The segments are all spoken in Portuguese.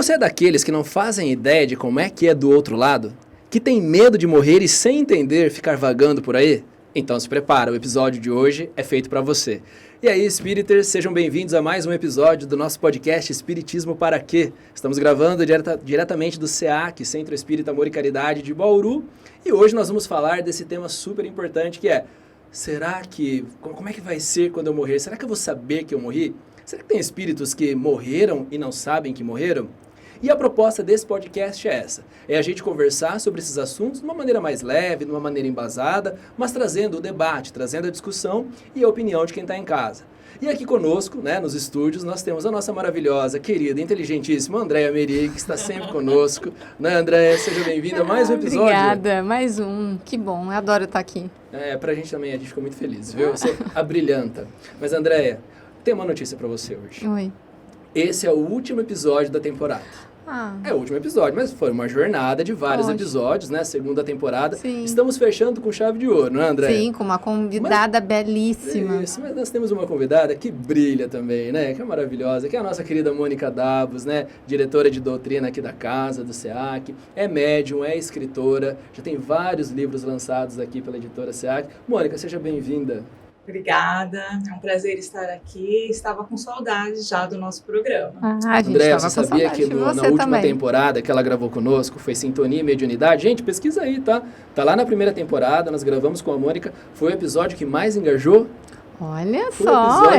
você é daqueles que não fazem ideia de como é que é do outro lado? Que tem medo de morrer e sem entender ficar vagando por aí? Então se prepara, o episódio de hoje é feito para você. E aí, Spiriters, sejam bem-vindos a mais um episódio do nosso podcast Espiritismo para Quê? Estamos gravando diretamente do SEAC, Centro Espírita Amor e Caridade de Bauru, e hoje nós vamos falar desse tema super importante que é: como é que vai ser quando eu morrer? Será que eu vou saber que eu morri? Será que tem espíritos que morreram e não sabem que morreram? E a proposta desse podcast é essa, é a gente conversar sobre esses assuntos de uma maneira mais leve, de uma maneira embasada, mas trazendo o debate, trazendo a discussão e a opinião de quem está em casa. E aqui conosco, né, nos estúdios, nós temos a nossa maravilhosa, querida, inteligentíssima Andréia Meri, que está sempre conosco. Né, Andréia? Seja bem-vinda a mais um episódio. Obrigada, mais um. Que bom, eu adoro estar aqui. Pra gente também, a gente ficou muito feliz, viu? Você abrilhanta. Mas, Andréia, tem uma notícia para você hoje. Oi. Esse é o último episódio da temporada. É o último episódio, mas foi uma jornada de vários episódios, né? Segunda temporada. Sim. Estamos fechando com chave de ouro, não é, André? Sim, com uma convidada belíssima. Isso, mas nós temos uma convidada que brilha também, né? Que é maravilhosa, que é a nossa querida Mônica Davos, né? Diretora de doutrina aqui da casa, do SEAC. É médium, é escritora, já tem vários livros lançados aqui pela editora SEAC. Mônica, seja bem-vinda. Obrigada, é um prazer estar aqui. Estava com saudade já do nosso programa. A gente André, estava você com sabia saudade que de você na última também. temporada que ela gravou conosco foi Sintonia e Mediunidade? Gente, pesquisa aí, tá? Tá lá na primeira temporada, nós gravamos com a Mônica. Foi o episódio que mais engajou. Olha Foi só,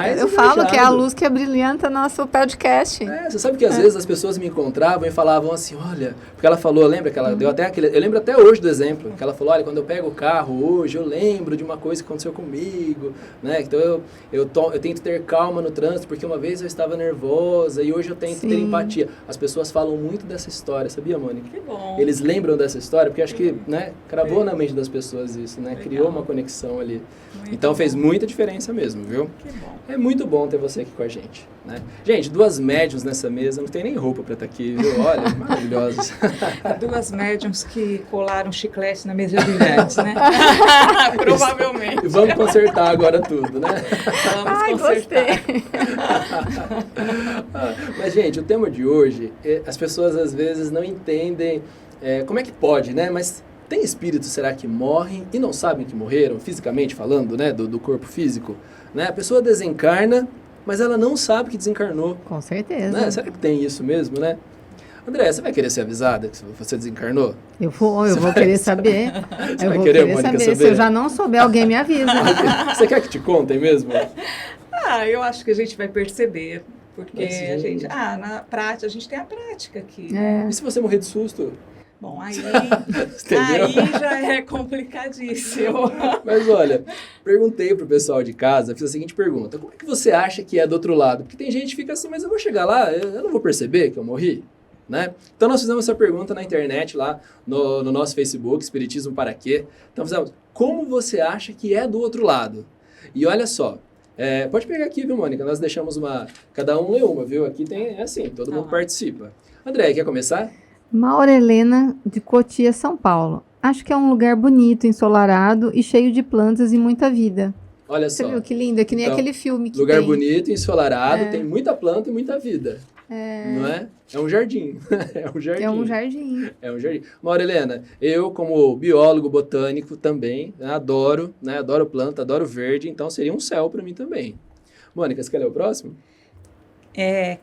eu falo engajado. que é a luz que brilhanta nosso podcast. Você sabe que às vezes as pessoas me encontravam e falavam assim, olha, porque ela falou, lembra que ela deu até aquele, eu lembro até hoje do exemplo, que ela falou, olha, quando eu pego o carro hoje, eu lembro de uma coisa que aconteceu comigo, né? Então eu tento ter calma no trânsito, porque uma vez eu estava nervosa e hoje eu tento ter empatia. As pessoas falam muito dessa história, sabia, Mônica? Que bom. Eles lembram dessa história, porque acho que, né, cravou na mente das pessoas isso, né? Criou uma conexão ali. Muito então bom. Fez muita diferença mesmo, viu? Que bom. É muito bom ter você aqui com a gente, né? Gente, duas médiums nessa mesa, não tem nem roupa pra estar aqui, viu? Olha, maravilhosos. Duas médiums que colaram chiclete na mesa brilhante, né? Provavelmente. Vamos consertar agora tudo, né? Vamos consertar. Gostei. Mas, gente, o tema de hoje, as pessoas às vezes não entendem como é que pode, né? Mas tem espíritos, será que morrem e não sabem que morreram, fisicamente falando, né? Do corpo físico, né? A pessoa desencarna, mas ela não sabe que desencarnou. Com certeza. Né? Será que tem isso mesmo, né? André, você vai querer ser avisada que você desencarnou? Eu vou querer saber. Você Eu vai vou querer, querer Mônica, saber. Se eu já não souber, alguém me avisa. Você quer que te contem mesmo? Eu acho que a gente vai perceber. Porque Mas, a gente, na prática, a gente tem a prática aqui. E se você morrer de susto? Bom, aí Entendeu? já é complicadíssimo. Mas olha, perguntei pro pessoal de casa, fiz a seguinte pergunta: como é que você acha que é do outro lado? Porque tem gente que fica assim, mas eu vou chegar lá, eu não vou perceber que eu morri, né? Então nós fizemos essa pergunta na internet lá no nosso Facebook, Espiritismo para Quê? Então fizemos, como você acha que é do outro lado? E olha só, pode pegar aqui, viu, Mônica? Nós deixamos cada um lê uma, viu? Aqui tem assim, todo mundo participa. André, quer começar? Maura Helena, de Cotia, São Paulo. Acho que é um lugar bonito, ensolarado e cheio de plantas e muita vida. Olha Você só. viu que lindo? É que nem Então, aquele filme que lugar tem. bonito, ensolarado, tem muita planta e muita vida. Não é? É um jardim. É um jardim. É um jardim. É um jardim. Maura Helena, eu como biólogo botânico também, né, adoro planta, adoro verde, então seria um céu para mim também. Mônica, você quer ler o próximo?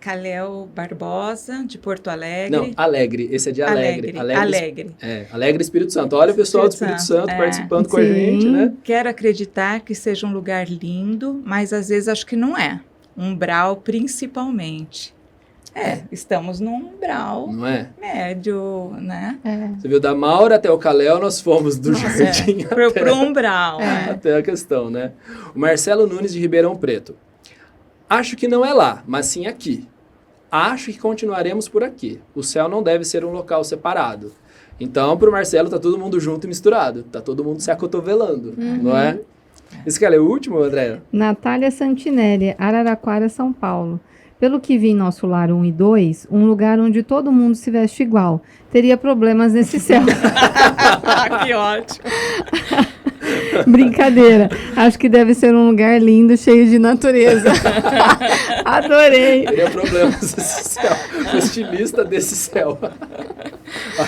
Calel Barbosa, de Porto Alegre. Não, Alegre. Esse é de Alegre. Alegre. Alegre Espírito Santo. Olha o pessoal do Espírito Santo participando com a gente, né? Quero acreditar que seja um lugar lindo, mas às vezes acho que não é. Umbral, principalmente. Estamos num umbral Não é? médio, né? Você viu, da Maura até o Calel, nós fomos do jardim pro umbral. até a questão, né? O Marcelo Nunes, de Ribeirão Preto. Acho que não é lá, mas sim aqui. Acho que continuaremos por aqui. O céu não deve ser um local separado. Então, para o Marcelo, tá todo mundo junto e misturado. Tá todo mundo se acotovelando, não é? Esse cara é o último, André? Natália Santinelli, Araraquara, São Paulo. Pelo que vi em Nosso Lar 1 e 2, um lugar onde todo mundo se veste igual. Teria problemas nesse céu. Que ótimo. Brincadeira. Acho que deve ser um lugar lindo, cheio de natureza. Adorei. Teria problemas esse céu. O estilista desse céu.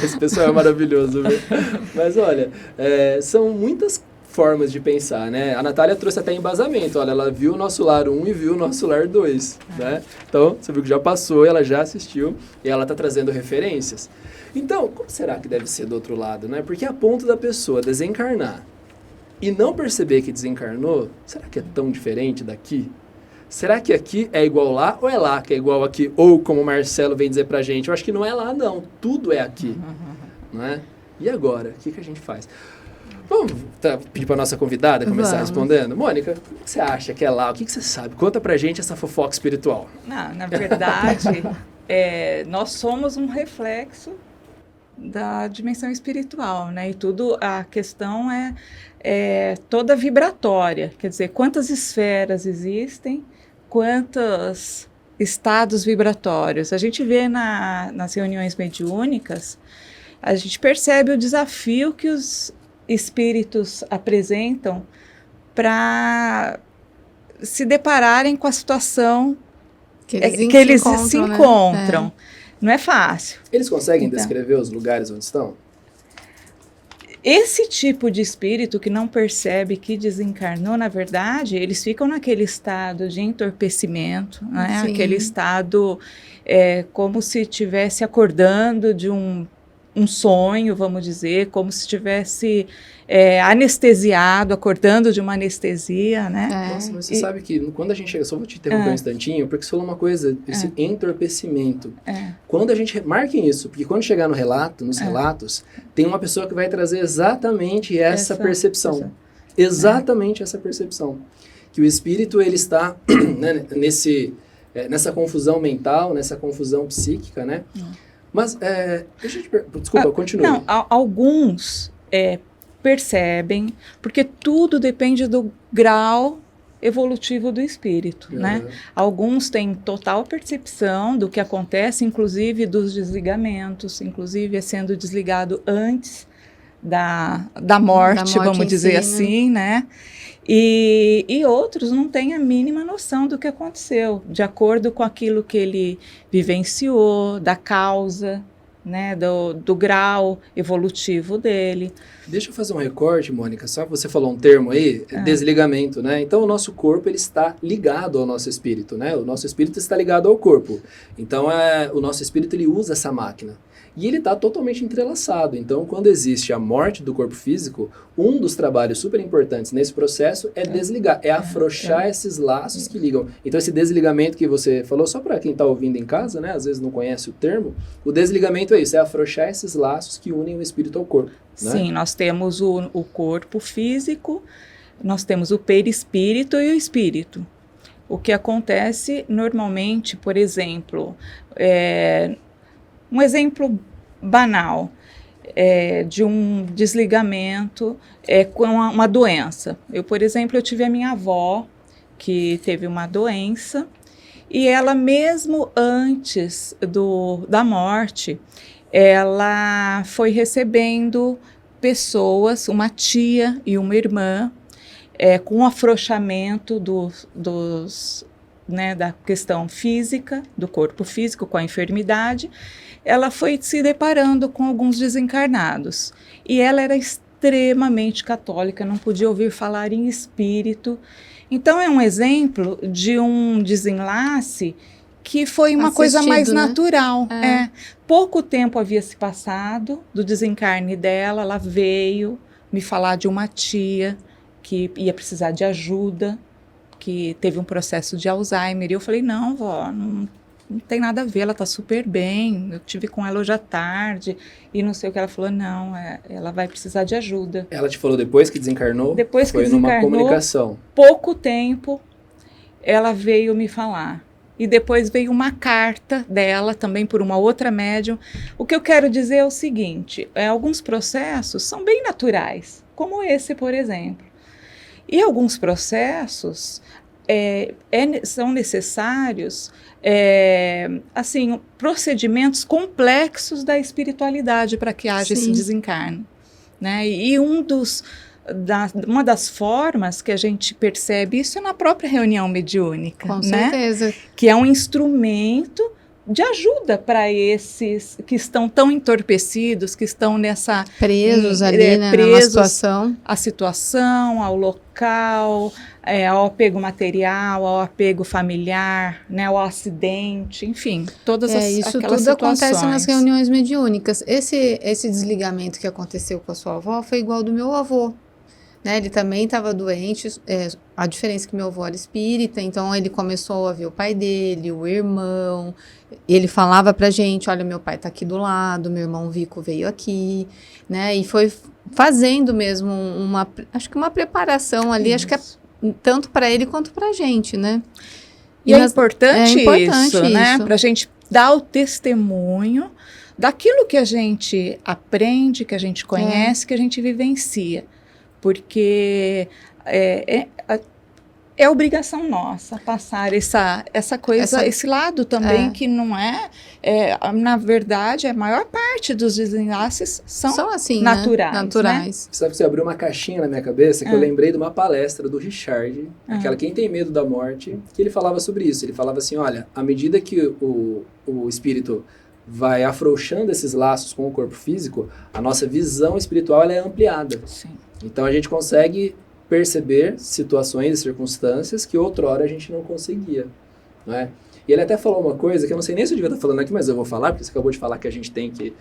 Esse pessoal é maravilhoso, viu? Mas olha, são muitas formas de pensar, né? A Natália trouxe até embasamento. Olha, ela viu o Nosso Lar 1 e viu o Nosso Lar 2, né? Então, você viu que já passou, ela já assistiu e ela está trazendo referências. Então, como será que deve ser do outro lado, né? Porque a ponto da pessoa desencarnar e não perceber que desencarnou, será que é tão diferente daqui? Será que aqui é igual lá ou é lá que é igual aqui? Ou, como o Marcelo vem dizer pra gente, eu acho que não é lá não, tudo é aqui, não é? E agora, o que a gente faz? Vamos pedir para nossa convidada começar respondendo? Mônica, o que você acha que é lá? O que você sabe? Conta pra gente essa fofoca espiritual. Não, na verdade, nós somos um reflexo da dimensão espiritual, né? E tudo, a questão é toda vibratória. Quer dizer, quantas esferas existem, quantos estados vibratórios. A gente vê nas reuniões mediúnicas, a gente percebe o desafio que os espíritos apresentam para se depararem com a situação que eles se encontram. Né? Não é fácil. Eles conseguem descrever os lugares onde estão? Esse tipo de espírito que não percebe que desencarnou, na verdade, eles ficam naquele estado de entorpecimento, né? Aquele estado como se estivesse acordando de um sonho, vamos dizer, como se estivesse anestesiado, acordando de uma anestesia, né? Nossa, mas você sabe que quando a gente chega, só vou te interromper um instantinho, porque você falou uma coisa, esse entorpecimento. Quando a gente, marquem isso, porque quando chegar no relato, nos relatos, tem uma pessoa que vai trazer exatamente essa percepção. Exatamente essa percepção. Que o espírito, ele está né, nessa confusão mental, nessa confusão psíquica, né? Mas, deixa eu te perguntar, desculpa, continue. Não, alguns percebem, porque tudo depende do grau evolutivo do espírito, né? Alguns têm total percepção do que acontece, inclusive dos desligamentos, inclusive sendo desligado antes da morte, vamos dizer assim, né? E outros não têm a mínima noção do que aconteceu, de acordo com aquilo que ele vivenciou, da causa, né, do grau evolutivo dele. Deixa eu fazer um recorte, Mônica, só que você falou um termo aí, desligamento, né? Então, o nosso corpo, ele está ligado ao nosso espírito, né? O nosso espírito está ligado ao corpo. Então, o nosso espírito, ele usa essa máquina. E ele está totalmente entrelaçado. Então, quando existe a morte do corpo físico, um dos trabalhos super importantes nesse processo é desligar, é afrouxar esses laços que ligam. Então, esse desligamento que você falou, só para quem está ouvindo em casa, né, às vezes não conhece o termo, o desligamento é isso, é afrouxar esses laços que unem o espírito ao corpo. Né? Sim, nós temos o corpo físico, nós temos o perispírito e o espírito. O que acontece normalmente, por exemplo, um exemplo banal de um desligamento com uma doença. Eu, por exemplo, eu tive a minha avó que teve uma doença e ela mesmo antes da morte, ela foi recebendo pessoas, uma tia e uma irmã, com afrouxamento da questão física, do corpo físico, com a enfermidade. Ela foi se deparando com alguns desencarnados. E ela era extremamente católica, não podia ouvir falar em espírito. Então, é um exemplo de um desenlace que foi uma coisa mais natural. Pouco tempo havia se passado do desencarne dela, ela veio me falar de uma tia que ia precisar de ajuda, que teve um processo de Alzheimer. E eu falei, não, vó, não tem nada a ver, ela está super bem, eu tive com ela hoje à tarde, e não sei o que. Ela falou, não, ela vai precisar de ajuda. Ela te falou depois que desencarnou? Depois que desencarnou, foi numa comunicação. Pouco tempo, ela veio me falar. E depois veio uma carta dela, também por uma outra médium. O que eu quero dizer é o seguinte, alguns processos são bem naturais, como esse, por exemplo. E alguns processos são necessários, assim, procedimentos complexos da espiritualidade para que haja esse desencarne, né? E um dos uma das formas que a gente percebe isso é na própria reunião mediúnica, Com né? certeza. Que é um instrumento de ajuda para esses que estão tão entorpecidos, que estão nessa... Presos ali, né, numa situação. A situação, ao local, ao apego material, ao apego familiar, né, ao acidente, enfim, todas isso aquelas tudo situações. acontece nas reuniões mediúnicas. Esse desligamento que aconteceu com a sua avó foi igual ao do meu avô. Né, ele também estava doente, a diferença é que meu avô era espírita, então ele começou a ver o pai dele, o irmão, ele falava pra gente, olha, meu pai tá aqui do lado, meu irmão Vico veio aqui, né, e foi fazendo mesmo acho que uma preparação ali, acho que é tanto para ele quanto pra gente, né. E é importante isso, né, isso. Pra gente dar o testemunho daquilo que a gente aprende, que a gente conhece, que a gente vivencia. Porque é obrigação nossa passar essa coisa, esse lado também que não na verdade, a maior parte dos desenlaces são assim, naturais. Né? Naturais. Né? Sabe que você abriu uma caixinha na minha cabeça que eu lembrei de uma palestra do Richard, aquela Quem Tem Medo da Morte, que ele falava sobre isso. Ele falava assim, olha, à medida que o espírito vai afrouxando esses laços com o corpo físico, a nossa visão espiritual ela é ampliada. Sim. Então a gente consegue perceber situações e circunstâncias que outrora a gente não conseguia, não é? E ele até falou uma coisa que eu não sei nem se eu devia estar falando aqui, mas eu vou falar, porque você acabou de falar que a gente tem que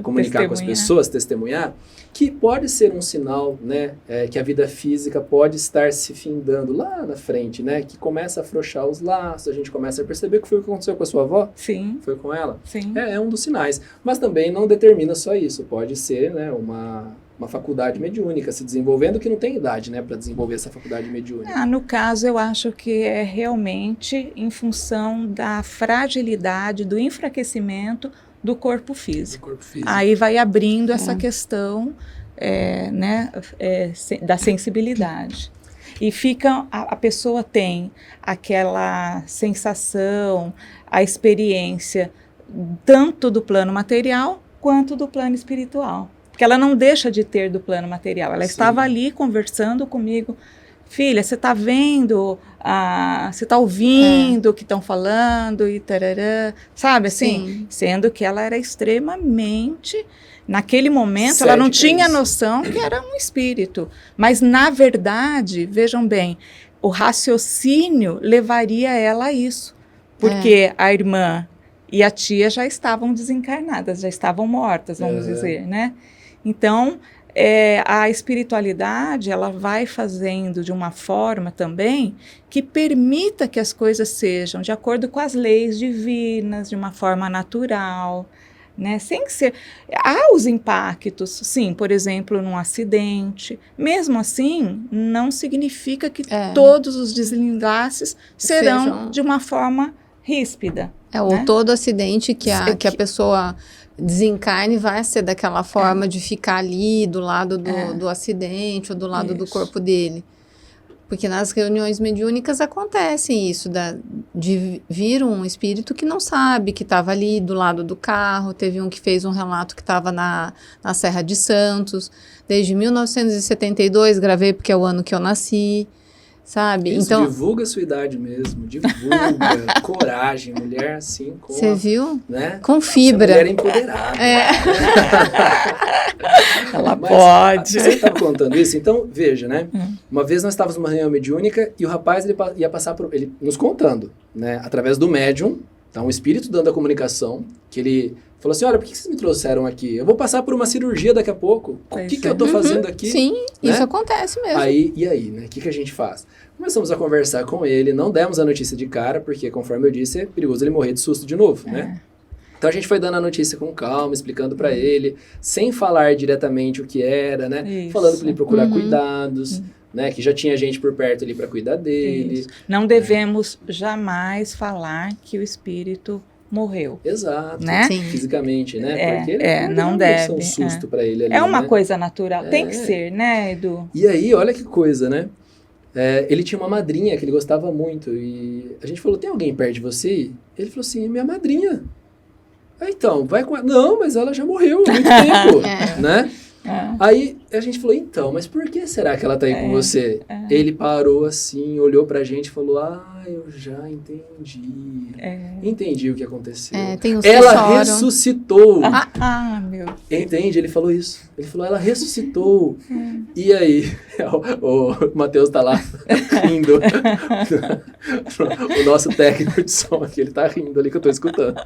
comunicar com as pessoas, testemunhar, que pode ser um sinal, né, que a vida física pode estar se findando lá na frente, né, que começa a afrouxar os laços, a gente começa a perceber que foi o que aconteceu com a sua avó. Sim. Foi com ela? Sim. É um dos sinais, mas também não determina só isso, pode ser, né, uma faculdade mediúnica se desenvolvendo, que não tem idade, né, para desenvolver essa faculdade mediúnica. No caso, eu acho que é realmente em função da fragilidade, do enfraquecimento do corpo físico. Aí vai abrindo essa questão da sensibilidade. E fica, a pessoa tem aquela sensação, a experiência, tanto do plano material quanto do plano espiritual. Porque ela não deixa de ter do plano material. Ela estava ali conversando comigo. Filha, você está vendo, você está ouvindo o que estão falando e tarará, sabe assim? Sim. Sendo que ela era extremamente, naquele momento, ela não tinha noção que era um espírito. Mas, na verdade, vejam bem, o raciocínio levaria ela a isso. Porque a irmã e a tia já estavam desencarnadas, já estavam mortas, vamos dizer, né? Então, a espiritualidade, ela vai fazendo de uma forma também que permita que as coisas sejam de acordo com as leis divinas, de uma forma natural, né? Sem ser... Há os impactos, sim, por exemplo, num acidente. Mesmo assim, não significa que todos os desenlaces serão de uma forma ríspida. Ou todo acidente que a pessoa desencarne vai ser daquela forma de ficar ali do lado do acidente ou do lado do corpo dele. Porque nas reuniões mediúnicas acontece isso, de vir um espírito que não sabe, que estava ali do lado do carro. Teve um que fez um relato que estava na Serra de Santos. Desde 1972, gravei porque é o ano que eu nasci. Sabe? Isso, então, divulga a sua idade mesmo, divulga, coragem, mulher assim, com... Você viu? Né? Com fibra. Essa mulher empoderada. Ela pode. Você estava contando isso? Então, veja, né? Uma vez nós estávamos numa reunião mediúnica e o rapaz ia passar por... Ele nos contando, né? Através do médium, tá? Um espírito dando a comunicação, que ele... Falou assim, olha, por que vocês me trouxeram aqui? Eu vou passar por uma cirurgia daqui a pouco. O que eu tô fazendo aqui? Sim, né? Isso acontece mesmo. E aí, né? O que a gente faz? Começamos a conversar com ele, não demos a notícia de cara, porque, conforme eu disse, é perigoso ele morrer de susto de novo, né? Então a gente foi dando a notícia com calma, explicando para ele, sem falar diretamente o que era, né? Isso. Falando para ele procurar cuidados, né? Que já tinha gente por perto ali para cuidar dele. Isso. Não devemos jamais falar que o espírito morreu. Exato, né? Fisicamente, né? Porque ele não deve ser um susto para ele ali, é uma né? coisa natural, tem que ser, né, Edu? E aí, olha que coisa, né? Ele tinha uma madrinha que ele gostava muito e a gente falou, tem alguém perto de você? Ele falou assim, minha madrinha. Então, vai com ela. Não, mas ela já morreu há muito tempo, né? Aí a gente falou, então, mas por que será que ela tá aí com você? Ele parou assim, olhou pra gente e falou, eu já entendi. Entendi o que aconteceu. Tem uns ela ressuscitou. Meu. Entende? Ele falou isso. Ele falou, ela ressuscitou. E aí, o Matheus tá lá rindo. O nosso técnico de som aqui, ele tá rindo ali que eu tô escutando.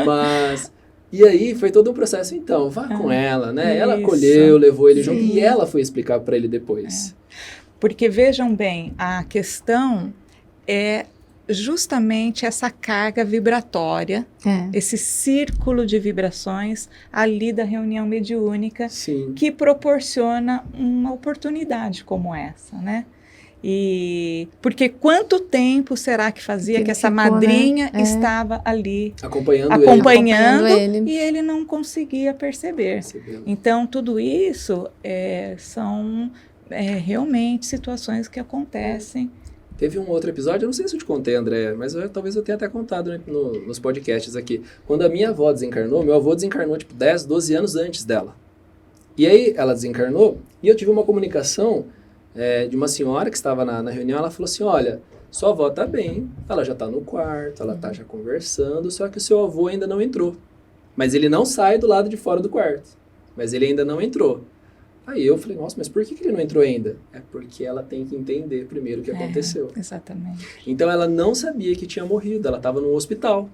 Mas... E aí foi todo um processo, então, vá com ela, né? Ela acolheu, levou ele junto e ela foi explicar para ele depois. Porque vejam bem, a questão é justamente essa carga vibratória, esse círculo de vibrações ali da reunião mediúnica que proporciona uma oportunidade como essa, né? E porque quanto tempo será que fazia que essa madrinha estava ali acompanhando ele. E ele não conseguia perceber. Então, tudo isso são realmente situações que acontecem. Teve um outro episódio, eu não sei se eu te contei, André, mas talvez eu tenha até contado, né, nos podcasts aqui. Quando a minha avó desencarnou, meu avô desencarnou tipo 10, 12 anos antes dela. E aí ela desencarnou e eu tive uma comunicação de uma senhora que estava na reunião. Ela falou assim, olha, sua avó tá bem, ela já tá no quarto, ela tá já conversando, só que o seu avô ainda não entrou. Mas ele não sai do lado de fora do quarto, mas ele ainda não entrou. Aí eu falei, nossa, mas por que ele não entrou ainda? É porque ela tem que entender primeiro o que aconteceu. Exatamente. Então ela não sabia que tinha morrido, ela estava no hospital.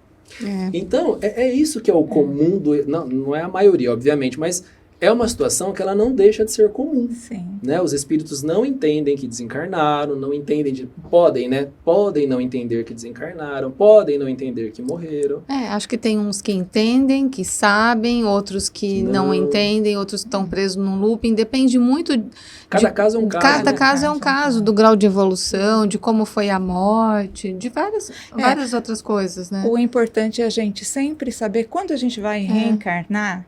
Então, é isso que é o comum, não é a maioria, obviamente, mas é uma situação que ela não deixa de ser comum. Né? Os espíritos não entendem que desencarnaram, não entendem podem não entender que desencarnaram, podem não entender que morreram. Acho que tem uns que entendem, que sabem, outros que não entendem, outros que estão presos num looping, depende muito... Cada caso é um caso. Cada caso é um caso, do grau de evolução, de como foi a morte, de várias outras coisas, né? O importante é a gente sempre saber quando a gente vai reencarnar.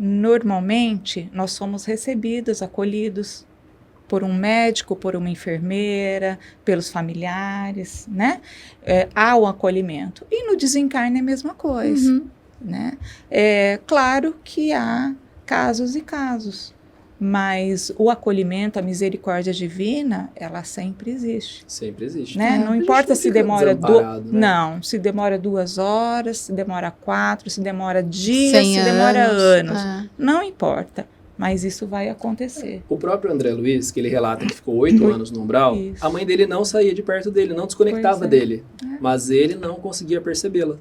Normalmente, nós somos recebidos, acolhidos por um médico, por uma enfermeira, pelos familiares, né? Há o acolhimento. E no desencarne é a mesma coisa, né? Claro que há casos e casos, mas o acolhimento, a misericórdia divina, ela sempre existe. Sempre existe. Né? Não importa se demora se demora 2 horas, se demora 4, se demora dias, se demora anos. Não importa, mas isso vai acontecer. O próprio André Luiz, que ele relata que ficou 8 anos no umbral, a mãe dele não saía de perto dele, não desconectava dele, mas ele não conseguia percebê-la.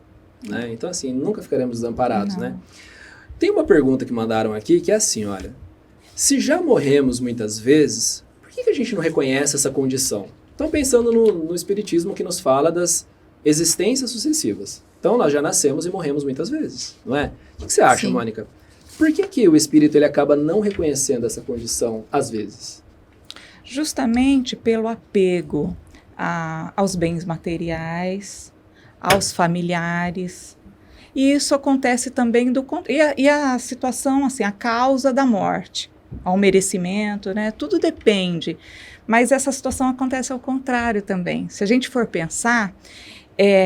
Né? Então, assim, nunca ficaremos desamparados, né? Tem uma pergunta que mandaram aqui que é assim, olha... Se já morremos muitas vezes, por que a gente não reconhece essa condição? Então, pensando no espiritismo que nos fala das existências sucessivas. Então, nós já nascemos e morremos muitas vezes, não é? O que você acha, Mônica? Por que o espírito ele acaba não reconhecendo essa condição, às vezes? Justamente pelo apego aos bens materiais, aos familiares. E isso acontece também e a situação, assim, a causa da morte. Ao merecimento, né? Tudo depende, mas essa situação acontece ao contrário também. Se a gente for pensar,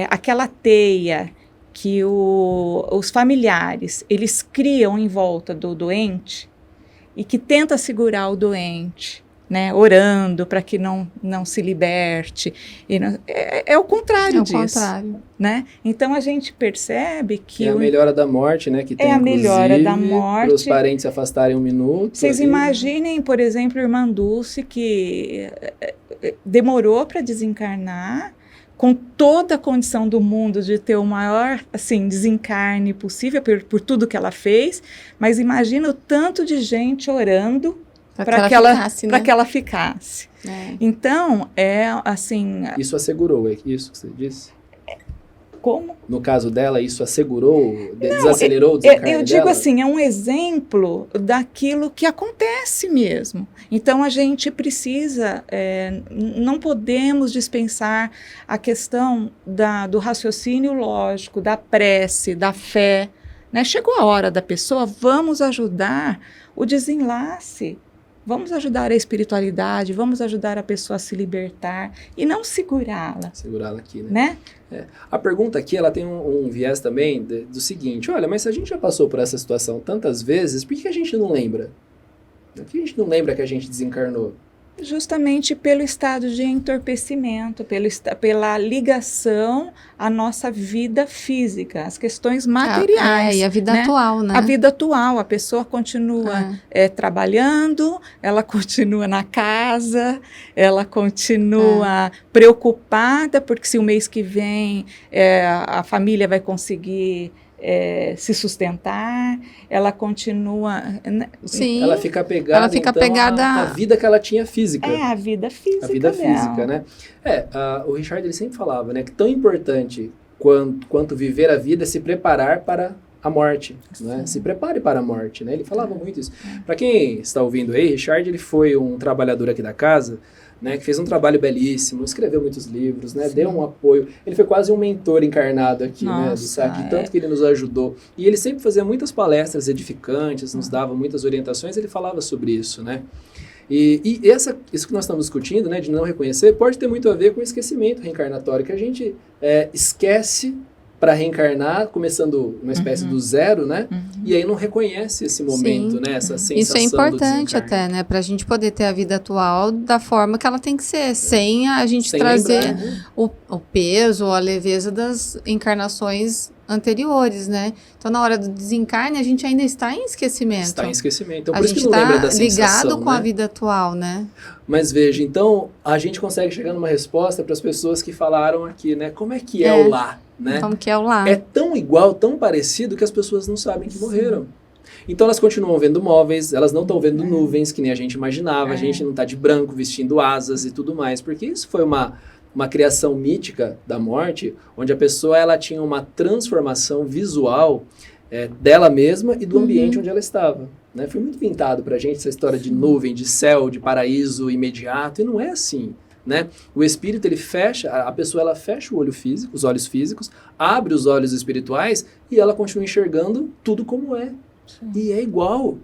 aquela teia que os familiares, eles criam em volta do doente e que tenta segurar o doente, né? Orando para que não se liberte. É o contrário disso. Contrário. Né? Então a gente percebe que... É a melhora da morte, né? Que tem, a melhora da morte. Para os parentes se afastarem 1 minuto. Vocês imaginem, por exemplo, a irmã Dulce, que demorou para desencarnar, com toda a condição do mundo de ter o maior desencarne possível por tudo que ela fez, mas imagina o tanto de gente orando para que ela ficasse. Então, assim... Isso assegurou, é isso que você disse? Como? No caso dela, isso assegurou, desacelerou o desencarne dela? Eu digo assim, é um exemplo daquilo que acontece mesmo. Então, a gente precisa, não podemos dispensar a questão do raciocínio lógico, da prece, da fé. Né? Chegou a hora da pessoa, vamos ajudar o desenlace. Vamos ajudar a espiritualidade, vamos ajudar a pessoa a se libertar e não segurá-la. Segurá-la aqui, né? A pergunta aqui, ela tem um viés também do seguinte, olha, mas se a gente já passou por essa situação tantas vezes, por que a gente não lembra? Por que a gente não lembra que a gente desencarnou? Justamente pelo estado de entorpecimento, pela ligação à nossa vida física, às questões materiais. E a vida né? atual, né? A vida atual, a pessoa continua trabalhando, ela continua na casa, ela continua preocupada, porque se o mês que vem a família vai conseguir se sustentar, ela continua... Sim, ela fica apegada, à vida que ela tinha física. A vida física. A vida física, né? O Richard ele sempre falava, né, que tão importante quanto viver a vida é se preparar para a morte, né? Se prepare para a morte, né? Ele falava muito isso. Para quem está ouvindo aí, Richard ele foi um trabalhador aqui da casa, né, que fez um trabalho belíssimo, escreveu muitos livros, né, deu um apoio. Ele foi quase um mentor encarnado aqui, né, do SEAC, tanto que ele nos ajudou. E ele sempre fazia muitas palestras edificantes, nos dava muitas orientações, ele falava sobre isso, né. E isso que nós estamos discutindo, né, de não reconhecer, pode ter muito a ver com o esquecimento reencarnatório, que a gente esquece para reencarnar, começando uma espécie do zero, né? E aí não reconhece esse momento, né? Essa sensação. Isso é importante até, né? Para a gente poder ter a vida atual da forma que ela tem que ser, sem a gente trazer o peso ou a leveza das encarnações anteriores, né? Então, na hora do desencarne, a gente ainda está em esquecimento. Está em esquecimento. Então, a por isso gente que não lembra da sensação, ligado com né? a vida atual, né? Mas veja, então, a gente consegue chegar numa resposta para as pessoas que falaram aqui, né? Como é que é o lá, né? Como que é o lá? É tão igual, tão parecido que as pessoas não sabem que morreram. Então elas continuam vendo móveis, elas não estão vendo nuvens, que nem a gente imaginava, a gente não está de branco, vestindo asas e tudo mais, porque isso foi uma criação mítica da morte, onde a pessoa ela tinha uma transformação visual dela mesma e do ambiente onde ela estava. Né? Foi muito pintado para a gente essa história de nuvem, de céu, de paraíso imediato, e não é assim. Né? O espírito, ele fecha, a pessoa ela fecha o olho físico, os olhos físicos, abre os olhos espirituais e ela continua enxergando tudo como é. Sim. E é igual.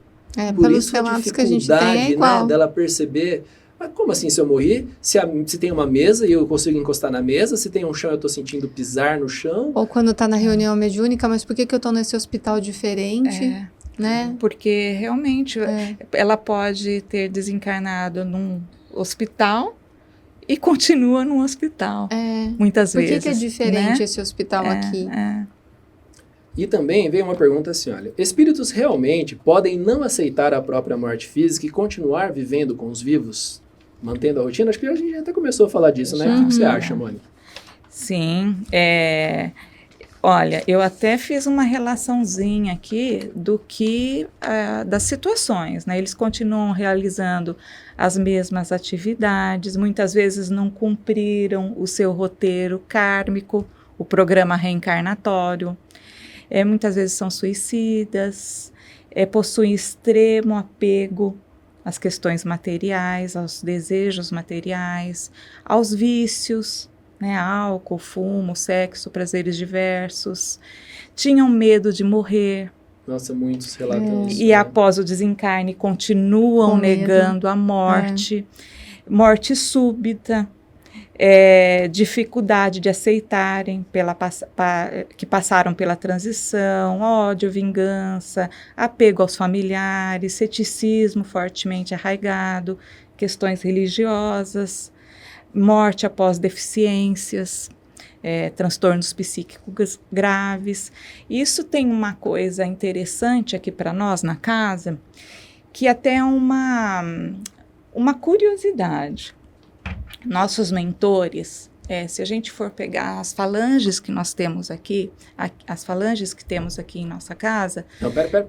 Por pelos isso relatos que a gente tem é igual. Né, dela perceber, mas como assim se eu morrer? Se tem uma mesa e eu consigo encostar na mesa, se tem um chão eu estou sentindo pisar no chão. Ou quando está na reunião mediúnica, mas por que eu estou nesse hospital diferente? Né? Porque realmente ela pode ter desencarnado num hospital e continua no hospital, muitas vezes. Por que é diferente esse hospital aqui? E também veio uma pergunta assim, olha, espíritos realmente podem não aceitar a própria morte física e continuar vivendo com os vivos, mantendo a rotina? Acho que a gente até começou a falar disso, né? O que você acha, Mônica? Sim, olha, eu até fiz uma relaçãozinha aqui das situações, né? Eles continuam realizando as mesmas atividades, muitas vezes não cumpriram o seu roteiro kármico, o programa reencarnatório, muitas vezes são suicidas, possuem extremo apego às questões materiais, aos desejos materiais, aos vícios, né, álcool, fumo, sexo, prazeres diversos, tinham medo de morrer. Nossa, muitos relatam isso. E após o desencarne continuam negando a morte, morte súbita, dificuldade de aceitarem que passaram pela transição, ódio, vingança, apego aos familiares, ceticismo fortemente arraigado, questões religiosas, morte após deficiências, transtornos psíquicos graves. Isso tem uma coisa interessante aqui para nós na casa, que até é uma curiosidade. Nossos mentores, se a gente for pegar as falanges que nós temos aqui, as falanges que temos aqui em nossa casa... Não, pera.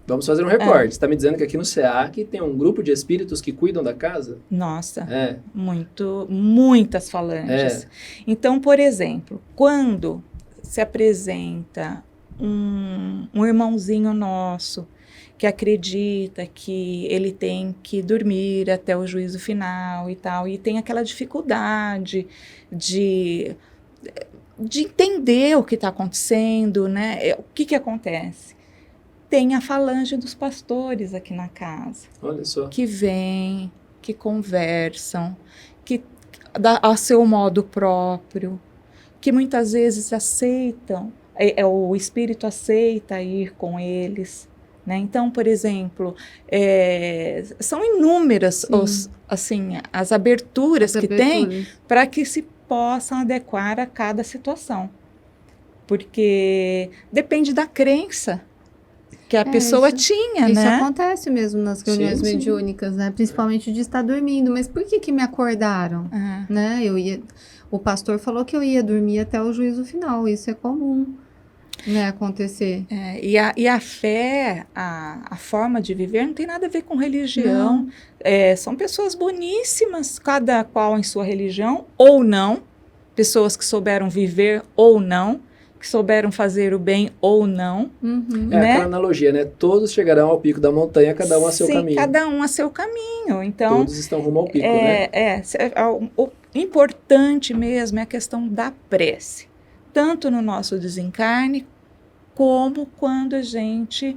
Vamos fazer um recorte. Você está me dizendo que aqui no SEAC tem um grupo de espíritos que cuidam da casa? Nossa, muitas falanges. Então, por exemplo, quando se apresenta um irmãozinho nosso que acredita que ele tem que dormir até o juízo final e tal, e tem aquela dificuldade de entender o que está acontecendo, né? O que acontece? Tem a falange dos pastores aqui na casa. Olha só. Que vêm, que conversam, que a seu modo próprio, que muitas vezes aceitam, o espírito aceita ir com eles, né? Então, por exemplo, são inúmeras as aberturas que tem para que se possam adequar a cada situação. Porque depende da crença que a pessoa tinha, né? Isso acontece mesmo nas reuniões mediúnicas, né? Principalmente de estar dormindo. Mas por que me acordaram? Né? O pastor falou que eu ia dormir até o juízo final. Isso é comum, né, acontecer. E a fé, a forma de viver não tem nada a ver com religião. São pessoas boníssimas, cada qual em sua religião, ou não. Pessoas que souberam viver ou não. Que souberam fazer o bem ou não. Né? Aquela analogia, né? Todos chegarão ao pico da montanha, cada um a seu caminho. Cada um a seu caminho. Então, todos estão rumo ao pico, né? O importante mesmo é a questão da prece. Tanto no nosso desencarne, como quando a gente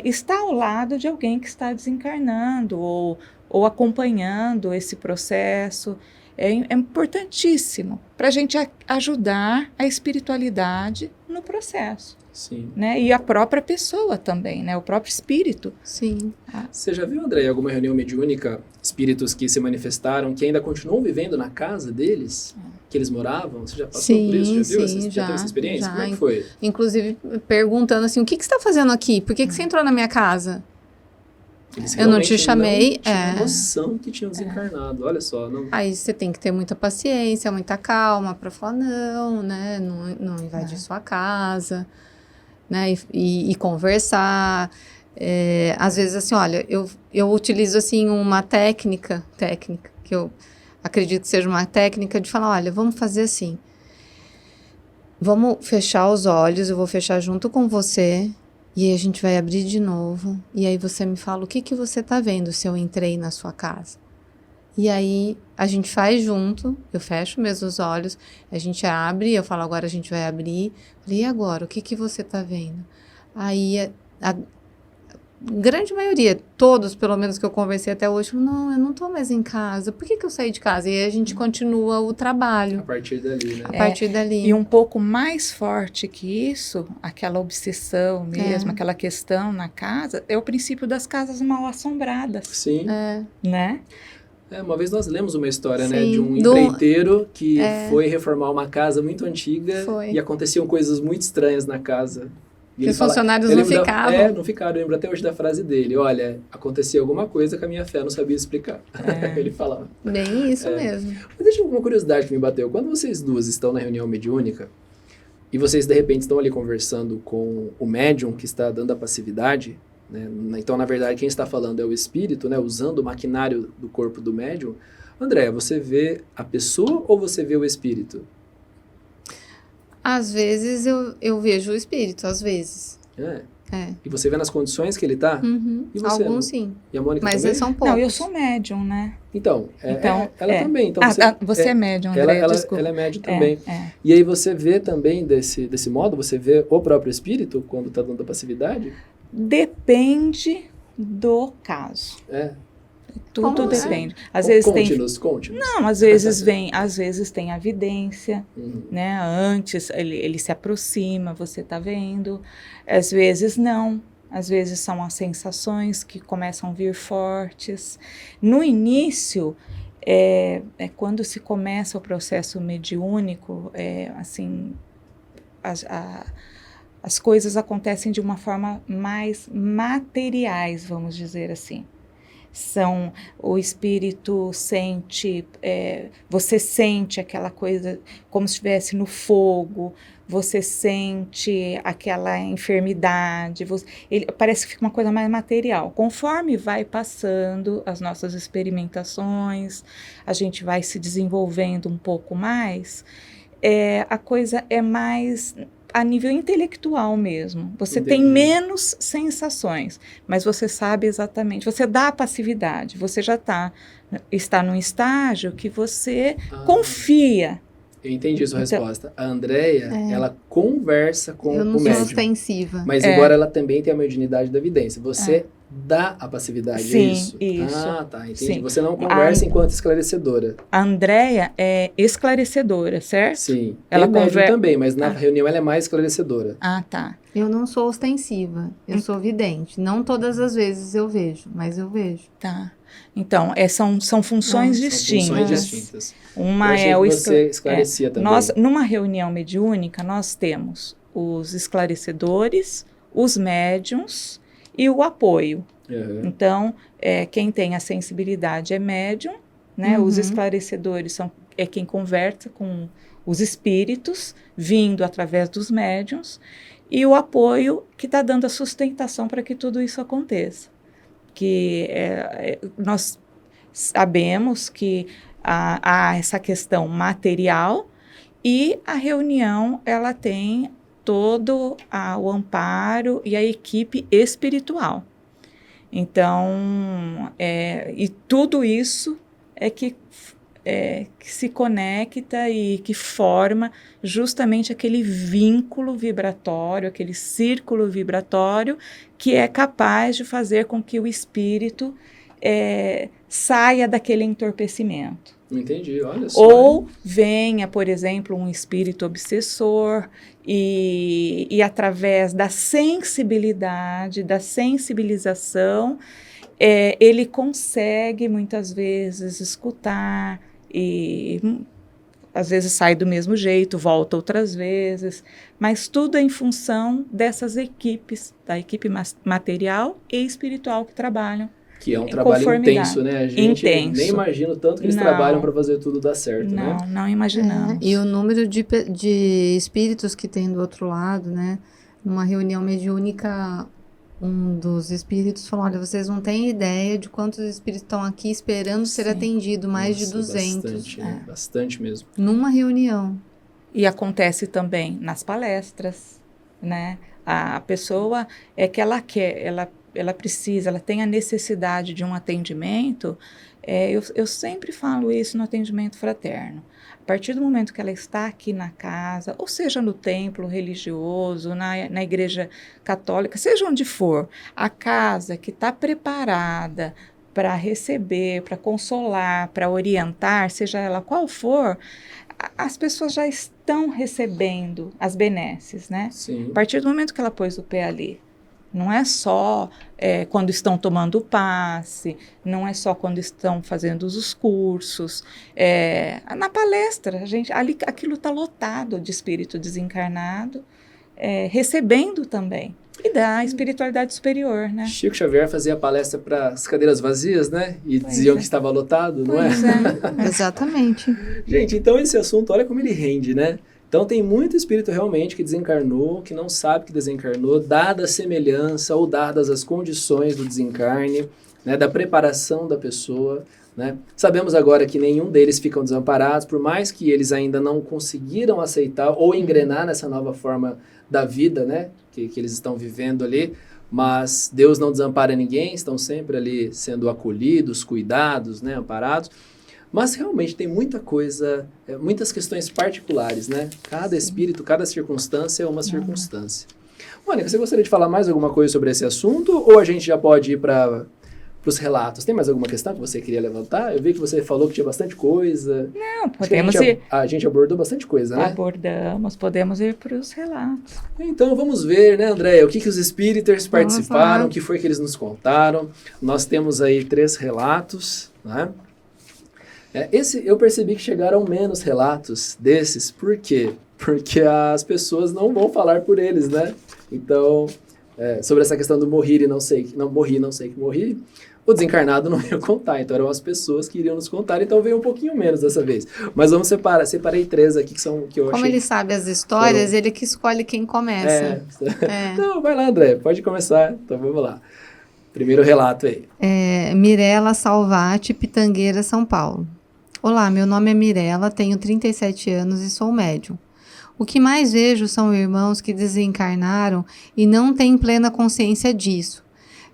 está ao lado de alguém que está desencarnando ou acompanhando esse processo. É importantíssimo para a gente ajudar a espiritualidade no processo. Sim. Né? E a própria pessoa também, né? O próprio espírito. Sim. Você já viu, André, em alguma reunião mediúnica, espíritos que se manifestaram, que ainda continuam vivendo na casa deles, que eles moravam? Você já passou por isso? Já viu? Já teve essa experiência? Como é que foi? Inclusive, perguntando assim, o que você está fazendo aqui? Por que você entrou na minha casa? Eu não te chamei. Não tinha noção que tinham desencarnado, olha só. Não... Aí você tem que ter muita paciência, muita calma para falar não, né? Não invadir sua casa, né? E conversar. Às vezes, assim, olha, eu utilizo, assim, uma técnica, que eu acredito que seja uma técnica de falar, olha, vamos fazer assim. Vamos fechar os olhos, eu vou fechar junto com você. E aí a gente vai abrir de novo, e aí você me fala o que você tá vendo se eu entrei na sua casa. E aí a gente faz junto, eu fecho mesmo os olhos, a gente abre, eu falo agora a gente vai abrir. E agora, o que você tá vendo? Aí a grande maioria, todos pelo menos que eu conversei até hoje, não, eu não tô mais em casa, por que eu saí de casa? E aí a gente continua o trabalho. A partir dali, né? A partir dali. E um pouco mais forte que isso, aquela obsessão mesmo, aquela questão na casa, é o princípio das casas mal assombradas. Sim. Né? Uma vez nós lemos uma história, né, de um empreiteiro que foi reformar uma casa muito antiga e aconteciam coisas muito estranhas na casa. Que os funcionários não ficavam. Não ficaram. Eu lembro até hoje da frase dele. Olha, acontecia alguma coisa que a minha fé não sabia explicar. Ele falava. Bem isso mesmo. Mas deixa uma curiosidade que me bateu. Quando vocês duas estão na reunião mediúnica e vocês, de repente, estão ali conversando com o médium que está dando a passividade, né? Então, na verdade, quem está falando é o espírito, né? Usando o maquinário do corpo do médium. André, você vê a pessoa ou você vê o espírito? Às vezes eu vejo o espírito, às vezes. E você vê nas condições que ele está? E você, alguns sim. E a Mônica mas também? são poucos. Não, eu sou médium, né? Então ela também. Então você é médium, André, desculpa. Ela é médium também. E aí você vê também desse modo? Você vê o próprio espírito quando está dando a passividade? Depende do caso. Tudo depende. Às vezes conte-nos. Não, às vezes tem evidência, né? Antes ele se aproxima, você tá vendo. Às vezes não. Às vezes são as sensações que começam a vir fortes. No início, quando se começa o processo mediúnico, assim, as coisas acontecem de uma forma mais materiais, vamos dizer assim. O espírito sente, você sente aquela coisa como se estivesse no fogo, você sente aquela enfermidade, parece que fica uma coisa mais material. Conforme vai passando as nossas experimentações, a gente vai se desenvolvendo um pouco mais, a coisa é mais a nível intelectual mesmo. Você tem menos sensações, mas você sabe exatamente, você dá a passividade, você já está num estágio que você confia. Eu entendi sua resposta. A Andréia, ela conversa com o médium. Eu não sou ostensiva. Mas agora ela também tem a mediunidade da evidência. Você dá a passividade, Sim, é isso? isso. Ah, tá, entendi. Sim. Você não conversa enquanto esclarecedora. A Andréia é esclarecedora, certo? Sim. Ela Tem médium conver- também, mas na reunião ela é mais esclarecedora. Ah, tá. Eu não sou ostensiva, eu sou vidente. Não todas as vezes eu vejo, mas eu vejo. Tá. Então, são funções São distintas. funções distintas. Uma Eu achei é que o você esclarecia também. Nós, numa reunião mediúnica, nós temos os esclarecedores, os médiums e o apoio. Uhum. Então, quem tem a sensibilidade é médium, né? Os esclarecedores é quem conversa com os espíritos, vindo através dos médiums, e o apoio que está dando a sustentação para que tudo isso aconteça. Que nós sabemos que há essa questão material e a reunião ela tem todo o amparo e a equipe espiritual. Então, e tudo isso é que se conecta e que forma justamente aquele vínculo vibratório, aquele círculo vibratório que é capaz de fazer com que o espírito saia daquele entorpecimento. Entendi, olha só. Ou venha, por exemplo, um espírito obsessor e através da sensibilidade, da sensibilização, ele consegue muitas vezes escutar e às vezes sai do mesmo jeito, volta outras vezes, mas tudo em função dessas equipes, da equipe material e espiritual que trabalham. Que é um trabalho intenso, né? A gente nem imagina o tanto que eles trabalham para fazer tudo dar certo, né? Não imaginamos. E o número de espíritos que tem do outro lado, né? Numa reunião mediúnica, um dos espíritos falou, olha, vocês não têm ideia de quantos espíritos estão aqui esperando ser atendido, mais de 200. Bastante, bastante mesmo. Numa reunião. E acontece também nas palestras, né? A pessoa que ela quer, ela precisa, ela tem a necessidade de um atendimento. Eu sempre falo isso no atendimento fraterno. A partir do momento que ela está aqui na casa, ou seja no templo religioso, na igreja católica, seja onde for, a casa que está preparada para receber, para consolar, para orientar, seja ela qual for, as pessoas já estão recebendo as benesses, né? Sim. A partir do momento que ela pôs o pé ali. Não é só quando estão tomando o passe, não é só quando estão fazendo os cursos. Na palestra, aquilo está lotado de espírito desencarnado, recebendo também. E da espiritualidade superior, né? Chico Xavier fazia palestra para as cadeiras vazias, né? E diziam que estava lotado, não é? Exatamente. Gente, então esse assunto, olha como ele rende, né? Então tem muito espírito realmente que desencarnou, que não sabe que desencarnou, dada a semelhança ou dadas as condições do desencarne, né, da preparação da pessoa, né? Sabemos agora que nenhum deles ficam desamparados, por mais que eles ainda não conseguiram aceitar ou engrenar nessa nova forma da vida, né, que eles estão vivendo ali, mas Deus não desampara ninguém, estão sempre ali sendo acolhidos, cuidados, né, amparados. Mas realmente tem muita coisa, muitas questões particulares, né? Cada espírito, cada circunstância é uma circunstância. Mônica, você gostaria de falar mais alguma coisa sobre esse assunto? Ou a gente já pode ir para os relatos? Tem mais alguma questão que você queria levantar? Eu vi que você falou que tinha bastante coisa. Não, podemos ir. A gente abordou bastante coisa, né? Podemos ir para os relatos. Então vamos ver, né, Andréia? O que os espíritas participaram, o que foi que eles nos contaram. Nós temos aí 3 relatos, né? Eu percebi que chegaram menos relatos desses, por quê? Porque as pessoas não vão falar por eles, né? Então, sobre essa questão do morri, não sei que morri, o desencarnado não ia contar, então eram as pessoas que iriam nos contar, então veio um pouquinho menos dessa vez. Mas vamos separei 3 aqui que eu achei... Como ele sabe as histórias, ele que escolhe quem começa. Então, vai lá, André, pode começar, então vamos lá. Primeiro relato aí. Mirela Salvati, Pitangueira, São Paulo. Olá, meu nome é Mirela, tenho 37 anos e sou médium. O que mais vejo são irmãos que desencarnaram e não têm plena consciência disso.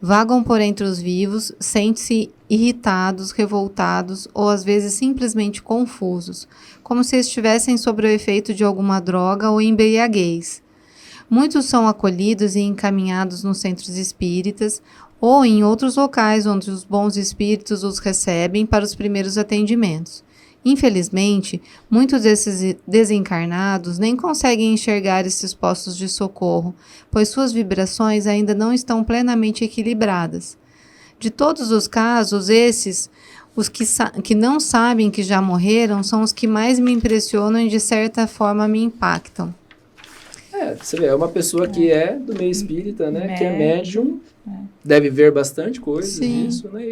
Vagam por entre os vivos, sentem-se irritados, revoltados ou às vezes simplesmente confusos, como se estivessem sob o efeito de alguma droga ou embriaguez. Muitos são acolhidos e encaminhados nos centros espíritas, ou em outros locais onde os bons espíritos os recebem para os primeiros atendimentos. Infelizmente, muitos desses desencarnados nem conseguem enxergar esses postos de socorro, pois suas vibrações ainda não estão plenamente equilibradas. De todos os casos, os que não sabem que já morreram, são os que mais me impressionam e de certa forma me impactam. Você vê, é uma pessoa que é do meio espírita, né? Que é médium, deve ver bastante coisas disso, né?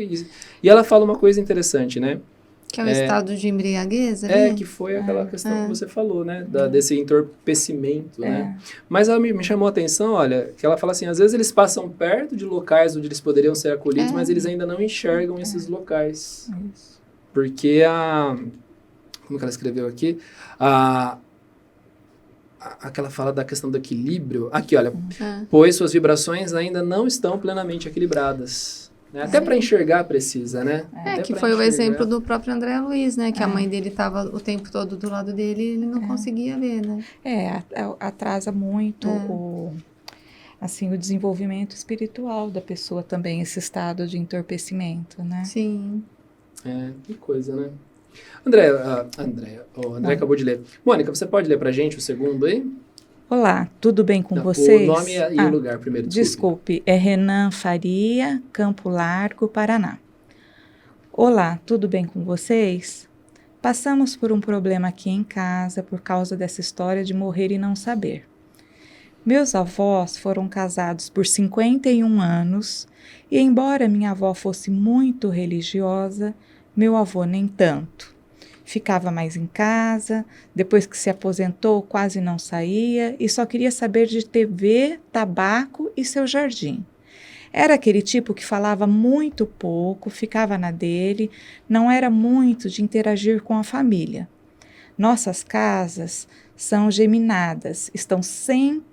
E ela fala uma coisa interessante, né? Que é o estado de embriaguez ali? Que foi aquela questão que você falou, né? Desse entorpecimento, né? Mas ela me chamou a atenção, olha, que ela fala assim, às vezes eles passam perto de locais onde eles poderiam ser acolhidos, mas eles ainda não enxergam esses locais. Isso. Porque como que ela escreveu aqui? Aquela fala da questão do equilíbrio. Aqui, olha. Pois suas vibrações ainda não estão plenamente equilibradas. Né? Até para enxergar precisa, né? Que foi o exemplo do próprio André Luiz, né? Que a mãe dele estava o tempo todo do lado dele e ele não conseguia ver, né? Atrasa muito o desenvolvimento espiritual da pessoa também, esse estado de entorpecimento, né? Sim. Que coisa, né? André acabou de ler. Mônica, você pode ler pra gente o segundo aí? Olá, tudo bem com vocês? O nome e o lugar primeiro, desculpe. É Renan Faria, Campo Largo, Paraná. Olá, tudo bem com vocês? Passamos por um problema aqui em casa por causa dessa história de morrer e não saber. Meus avós foram casados por 51 anos e, embora minha avó fosse muito religiosa, meu avô nem tanto. Ficava mais em casa, depois que se aposentou quase não saía e só queria saber de TV, tabaco e seu jardim. Era aquele tipo que falava muito pouco, ficava na dele, não era muito de interagir com a família. Nossas casas são geminadas, estávamos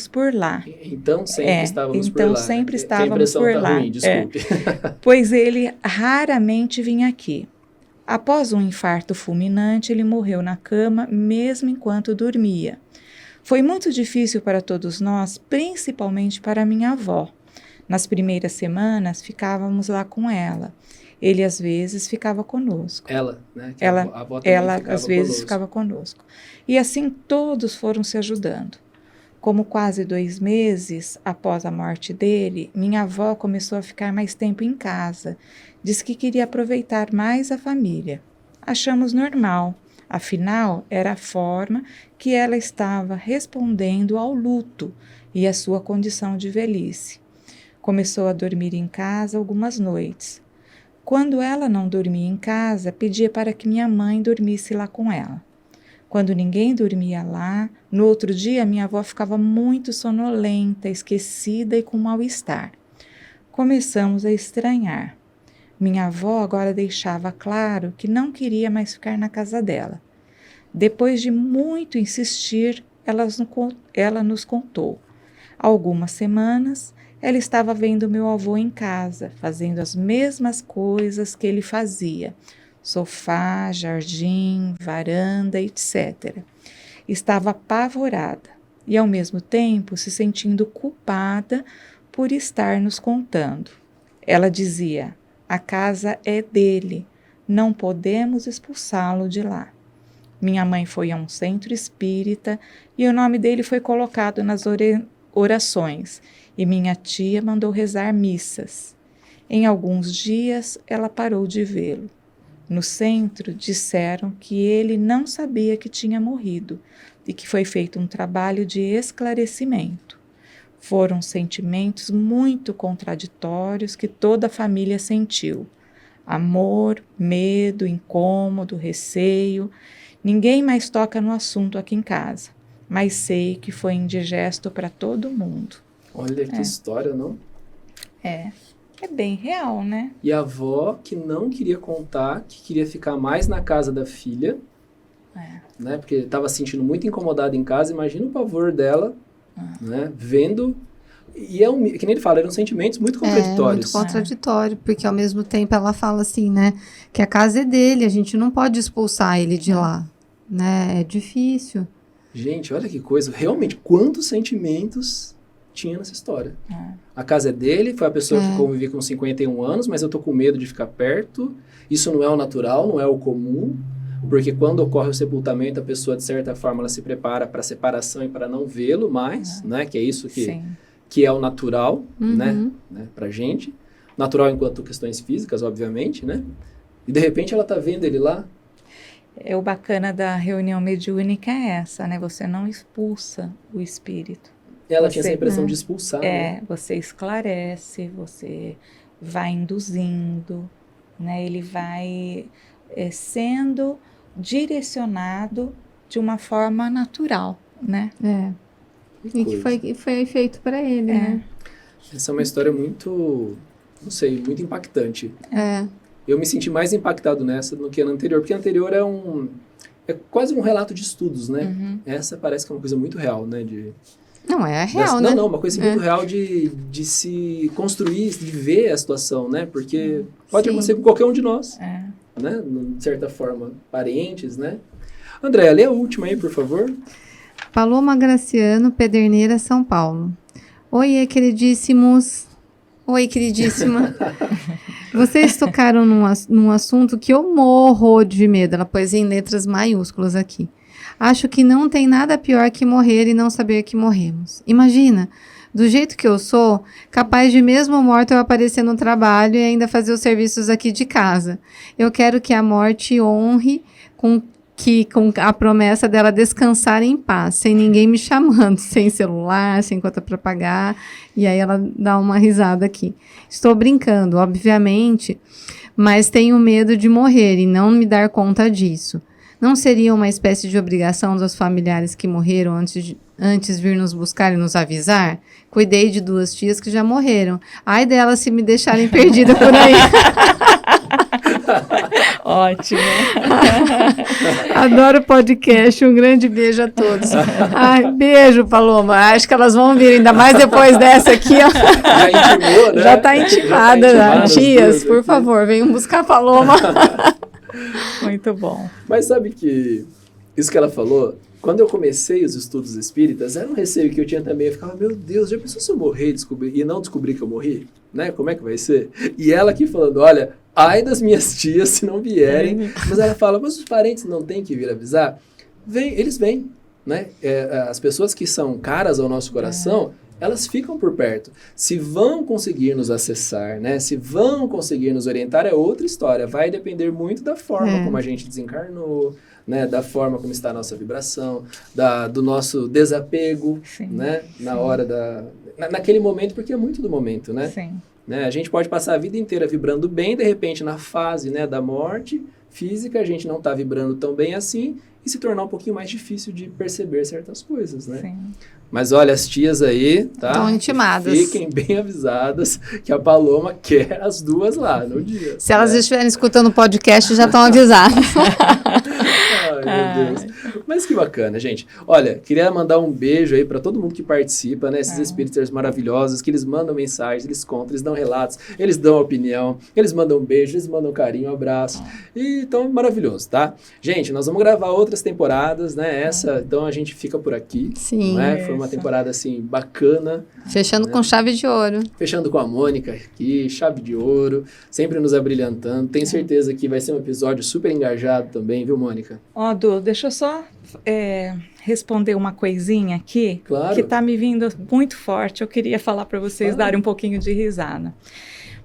por lá. Então estávamos por lá. Então sempre estávamos por lá. Ruim, desculpe. Pois ele raramente vinha aqui. Após um infarto fulminante, ele morreu na cama, mesmo enquanto dormia. Foi muito difícil para todos nós, principalmente para minha avó. Nas primeiras semanas, ficávamos lá com ela. Ele, às vezes, ficava conosco. Ela, né? A avó às vezes, ficava conosco. E assim, todos foram se ajudando. Como quase 2 meses após a morte dele, minha avó começou a ficar mais tempo em casa. Disse que queria aproveitar mais a família. Achamos normal. Afinal, era a forma que ela estava respondendo ao luto e à sua condição de velhice. Começou a dormir em casa algumas noites. Quando ela não dormia em casa, pedia para que minha mãe dormisse lá com ela. Quando ninguém dormia lá, no outro dia minha avó ficava muito sonolenta, esquecida e com mal-estar. Começamos a estranhar. Minha avó agora deixava claro que não queria mais ficar na casa dela. Depois de muito insistir, ela nos contou. Há algumas semanas, ela estava vendo meu avô em casa, fazendo as mesmas coisas que ele fazia. Sofá, jardim, varanda, etc. Estava apavorada e, ao mesmo tempo, se sentindo culpada por estar nos contando. Ela dizia, a casa é dele, não podemos expulsá-lo de lá. Minha mãe foi a um centro espírita e o nome dele foi colocado nas orações e minha tia mandou rezar missas. Em alguns dias, ela parou de vê-lo. No centro, disseram que ele não sabia que tinha morrido e que foi feito um trabalho de esclarecimento. Foram sentimentos muito contraditórios que toda a família sentiu. Amor, medo, incômodo, receio. Ninguém mais toca no assunto aqui em casa, mas sei que foi indigesto para todo mundo. Olha que história, não? É bem real, né? E a avó que não queria contar, que queria ficar mais na casa da filha, né? Porque estava se sentindo muito incomodada em casa. Imagina o pavor dela, né? Vendo. E que nem ele fala, eram sentimentos muito contraditórios. Muito contraditório, porque ao mesmo tempo ela fala assim, né? Que a casa é dele, a gente não pode expulsar ele de lá, né? É difícil. Gente, olha que coisa. Realmente, quantos sentimentos tinha nessa história. A casa é dele, foi a pessoa que convivi com 51 anos, mas eu tô com medo de ficar perto. Isso não é o natural, não é o comum, porque quando ocorre o sepultamento, a pessoa, de certa forma, ela se prepara para a separação e para não vê-lo mais, né? Que é isso que é o natural, né? Pra gente. Natural enquanto questões físicas, obviamente, né? E, de repente, ela tá vendo ele lá. O bacana da reunião mediúnica é essa, né? Você não expulsa o espírito. Ela tinha essa impressão de expulsar, né? Você esclarece, você vai induzindo, né? Ele vai sendo direcionado de uma forma natural, né? E que foi feito para ele, né? Essa é uma história muito, não sei, muito impactante. Eu me senti mais impactado nessa do que na anterior, porque a anterior é quase um relato de estudos, né? Essa parece que é uma coisa muito real, né? Não, é real, né? Não, uma coisa muito real de se construir, de ver a situação, né? Porque pode acontecer com qualquer um de nós, né? De certa forma, parentes, né? Andréa, lê a última aí, por favor. Paloma Graciano, Pederneira, São Paulo. Oi, queridíssimos. Oi, queridíssima. Vocês tocaram num assunto que eu morro de medo. Ela pôs em letras maiúsculas aqui. Acho que não tem nada pior que morrer e não saber que morremos. Imagina, do jeito que eu sou, capaz de mesmo morto eu aparecer no trabalho e ainda fazer os serviços aqui de casa. Eu quero que a morte honre com a promessa dela descansar em paz, sem ninguém me chamando, sem celular, sem conta para pagar. E aí ela dá uma risada aqui. Estou brincando, obviamente, mas tenho medo de morrer e não me dar conta disso. Não seria uma espécie de obrigação dos familiares que morreram antes vir nos buscar e nos avisar? Cuidei de 2 tias que já morreram. Ai delas se me deixarem perdida por aí. Ótimo. Adoro o podcast. Um grande beijo a todos. Ai, beijo, Paloma. Acho que elas vão vir, ainda mais depois dessa aqui. Ó. Já intimou, né? Já está intimada. Já. Tias, por favor, venham buscar a Paloma. Muito bom. Mas sabe que isso que ela falou, quando eu comecei os estudos espíritas, era um receio que eu tinha também. Eu ficava, meu Deus, já pensou se eu morrer e não descobrir que eu morri? Né? Como é que vai ser? E ela aqui falando, olha, ai das minhas tias se não vierem. Mas ela fala, mas os parentes não têm que vir avisar? Eles vêm, né? As pessoas que são caras ao nosso coração, elas ficam por perto. Se vão conseguir nos acessar, né? Se vão conseguir nos orientar, é outra história. Vai depender muito da forma como a gente desencarnou, né? Da forma como está a nossa vibração, do nosso desapego, né? Na hora naquele momento, porque é muito do momento, né? Sim. Né? A gente pode passar a vida inteira vibrando bem, de repente, na fase, né, da morte física, a gente não está vibrando tão bem assim e se tornar um pouquinho mais difícil de perceber certas coisas, né? Sim. Mas olha, as tias aí, tá? Estão intimadas. Fiquem bem avisadas que a Paloma quer as 2 lá no dia. Se elas estiverem escutando o podcast, já estão avisadas. Ai, meu Deus. Mas que bacana, gente. Olha, queria mandar um beijo aí para todo mundo que participa, né? Esses espíritas maravilhosos, que eles mandam mensagens, eles contam, eles dão relatos, eles dão opinião, eles mandam um beijo, eles mandam um carinho, um abraço. E então, maravilhoso, tá? Gente, nós vamos gravar outras temporadas, né? Essa, então a gente fica por aqui. Sim. Né? Foi uma temporada, assim, bacana. Fechando com chave de ouro. Fechando com a Mônica aqui, chave de ouro, sempre nos abrilhantando. Tenho certeza que vai ser um episódio super engajado também, viu, Mônica? Ó, Du, deixa eu só responder uma coisinha aqui, claro, que tá me vindo muito forte. Eu queria falar para vocês darem um pouquinho de risada.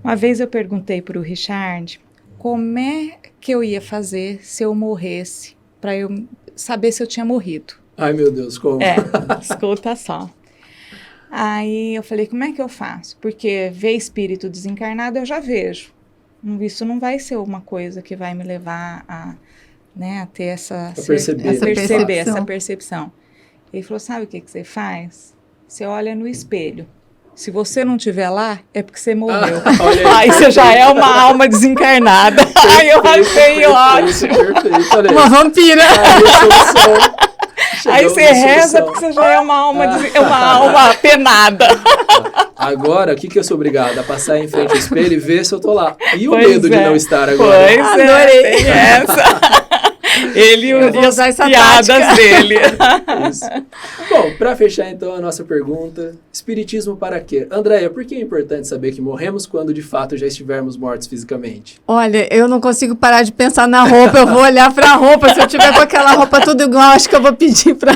Uma vez eu perguntei para o Richard como é que eu ia fazer se eu morresse, para eu saber se eu tinha morrido. Ai, meu Deus, como? Escuta só. Aí eu falei, como é que eu faço? Porque ver espírito desencarnado eu já vejo. Isso não vai ser uma coisa que vai me levar a ter essa percepção. Ele falou, sabe o que você faz? Você olha no espelho. Se você não estiver lá, é porque você morreu. Aí você já é uma alma desencarnada. Aí eu achei ótimo. Perfeito. Uma vampira. Aí você reza porque você já é uma alma penada. Agora, o que eu sou obrigado? A passar em frente ao espelho e ver se eu tô lá. E o medo de não estar agora? Pois adorei. Essa. Ele e as piadas dele. Isso. Bom, para fechar então a nossa pergunta, espiritismo para quê? Andréia, por que é importante saber que morremos quando de fato já estivermos mortos fisicamente? Olha, eu não consigo parar de pensar na roupa, eu vou olhar para a roupa, se eu tiver com aquela roupa tudo igual, acho que eu vou pedir para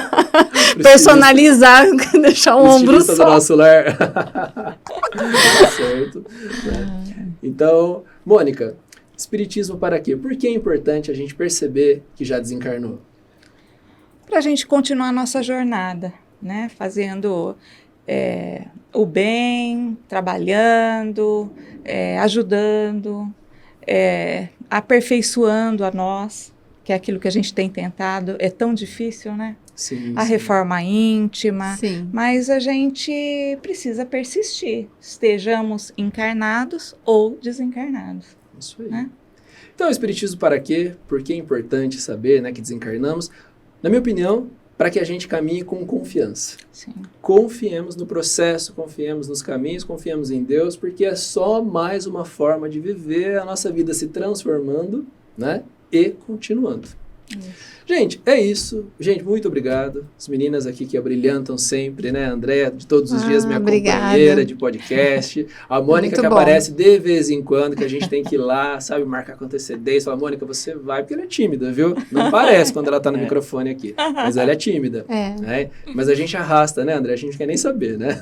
personalizar, deixar o ombro só. Do nosso lar. Certo. Então, Mônica, espiritismo para quê? Por que é importante a gente perceber que já desencarnou? Para a gente continuar a nossa jornada, né? Fazendo o bem, trabalhando, ajudando, aperfeiçoando a nós, que é aquilo que a gente tem tentado. É tão difícil, né? Sim, a reforma íntima, sim. Mas a gente precisa persistir, estejamos encarnados ou desencarnados. Isso aí. Né? Então, espiritismo para quê? Por que é importante saber, né, que desencarnamos? Na minha opinião, para que a gente caminhe com confiança. Sim. Confiemos no processo, confiemos nos caminhos, confiemos em Deus, porque é só mais uma forma de viver a nossa vida se transformando, né, e continuando. Gente, é isso. Gente, muito obrigado. As meninas aqui que abrilhantam sempre, né? A Andréia, de todos os dias, minha companheira de podcast. A Mônica, muito que bom. Aparece de vez em quando, que a gente tem que ir lá, sabe, marcar com antecedência. Falar, Mônica, você vai, porque ela é tímida, viu? Não parece quando ela tá no microfone aqui, mas ela é tímida. Né? Mas a gente arrasta, né, André? A gente não quer nem saber, né?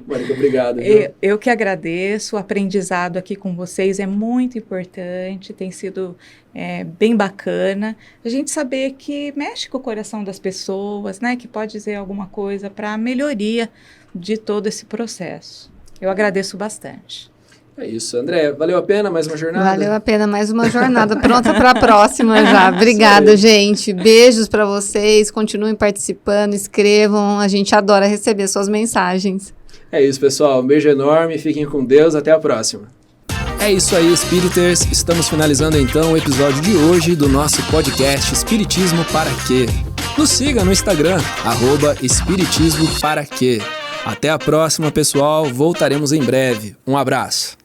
Mônica, obrigado. Eu que agradeço. O aprendizado aqui com vocês é muito importante, tem sido bem bacana. A gente saber que mexe com o coração das pessoas, né? Que pode dizer alguma coisa para a melhoria de todo esse processo. Eu agradeço bastante. É isso, André. Valeu a pena mais uma jornada? Valeu a pena mais uma jornada. Pronta para a próxima já. Obrigada, gente. Beijos para vocês. Continuem participando, escrevam. A gente adora receber suas mensagens. É isso, pessoal. Um beijo enorme. Fiquem com Deus. Até a próxima. É isso aí, Spiriters. Estamos finalizando então o episódio de hoje do nosso podcast Espiritismo para quê? Nos siga no Instagram, @espiritismo para quê. Até a próxima, pessoal. Voltaremos em breve. Um abraço.